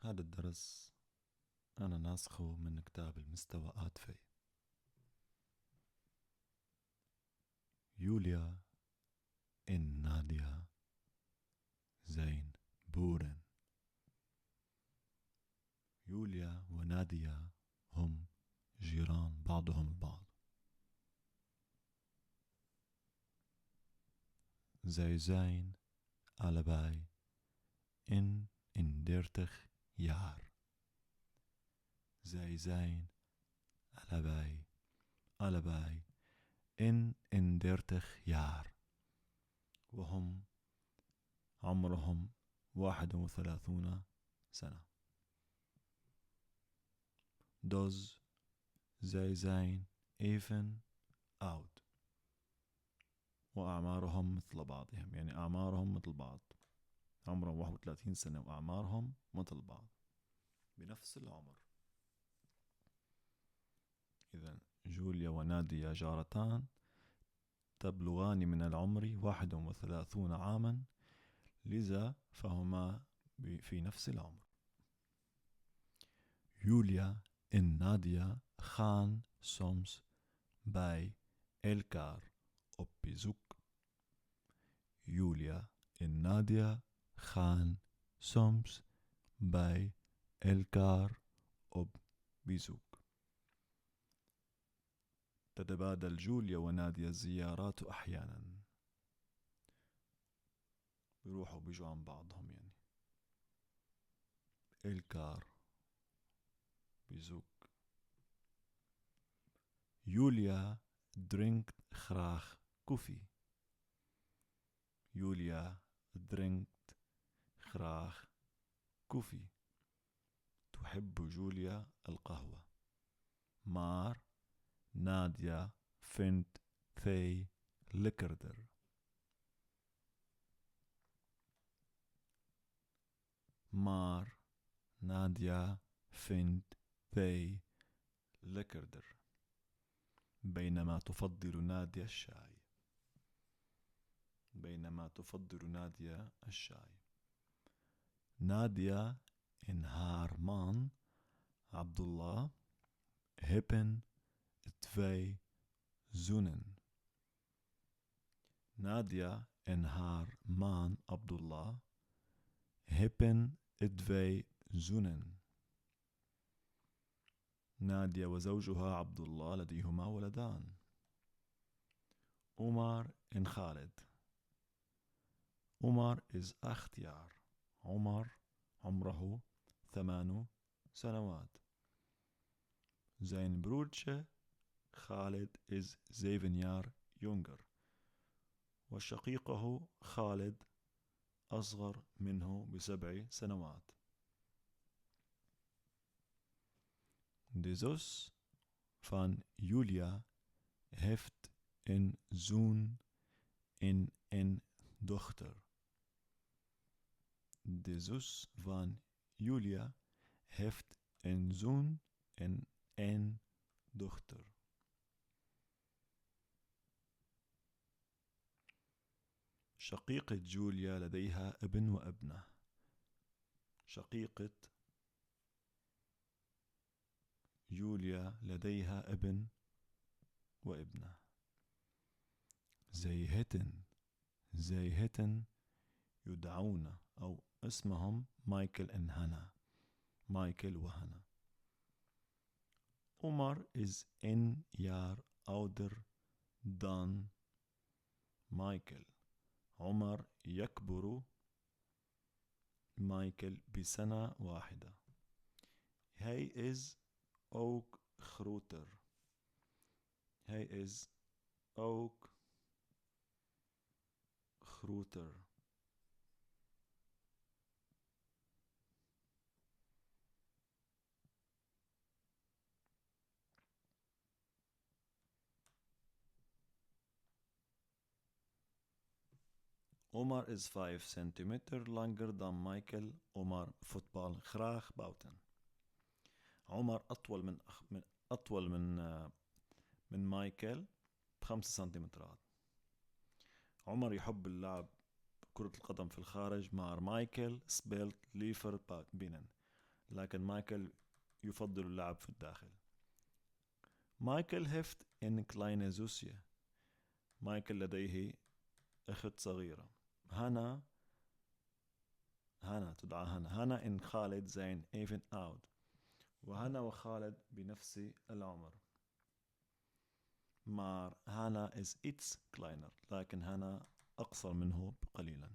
هذا الدرس أنا ناسخه من كتاب المستوى آتفي. يوليا إن نادية زين بورن. يوليا ونادية هم جيران بعضهم البعض. زين allebei in 30 jaar. Zij zijn allebei in 30 jaar. وهم عمرهم 31 سنة. Dus zij zijn even oud. وأعمارهم مثل بعضهم، يعني أعمارهم مثل بعض. عمرهم 31 سنة وأعمارهم مثل بعض بنفس العمر. إذن جوليا ونادية جارتان تبلغان من العمر 31 عاما، لذا فهما في نفس العمر. Julia en Nadia gaan soms bij elkaar op bezoek. Julia en Nadia gaan soms bij elkaar op bezoek. تتبادل جوليا وناديا الزيارات أحيانا. بيروحوا بيجوا عن بعضهم يعني. elkaar bezoek. Julia drinkt graag koffie. Julia drinkt graag koffie. تحب جوليا القهوة. Maar Nadia vindt thee lekkerder. Maar Nadia vindt thee lekkerder. بينما تفضل نادية الشاي. بينما تفضل نادية الشاي. نادية en haar man Abdullah hebben 2 zonen. Nadia en haar man Abdullah hebben 2 zonen. نادية وزوجها عبد الله لديهما ولدان. عمر en خالد. عمر is 8 jaar. عمر عمره 8 سنوات. Zijn broertje خالد is 7 jaar jonger. وشقيقه خالد أصغر منه ب7 سنوات. De zus van Julia heeft een zoon en een dochter. De zus van Julia heeft een zoon en een dochter. شقيقة جوليا لديها ابن وابنة. شقيقة جوليا لديها ابن وابنة. زيهتن يدعون أو اسمهم مايكل and هانا. مايكل وهانا. عمر is 1 jaar ouder dan مايكل. عمر يكبر مايكل بسنة واحدة. Hij is ook groter. Hij is ook groter. Omar is 5 centimeter langer dan Michael. Omar voetbal graag buiten. عمر أطول من مايكل ب5 سنتيمترات. عمر يحب اللعب كرة القدم في الخارج. مع مايكل speelt liever binnen. لكن مايكل يفضل اللعب في الداخل. مايكل هيفت إن كلاينة زوسيا. مايكل لديه أخت صغيرة. هانا تدعى هانا إن خالد زين إيفن أوت. وهانا وخالد بنفس العمر. مار هانا is its كلاينر، لكن هانا أقصر منه قليلا.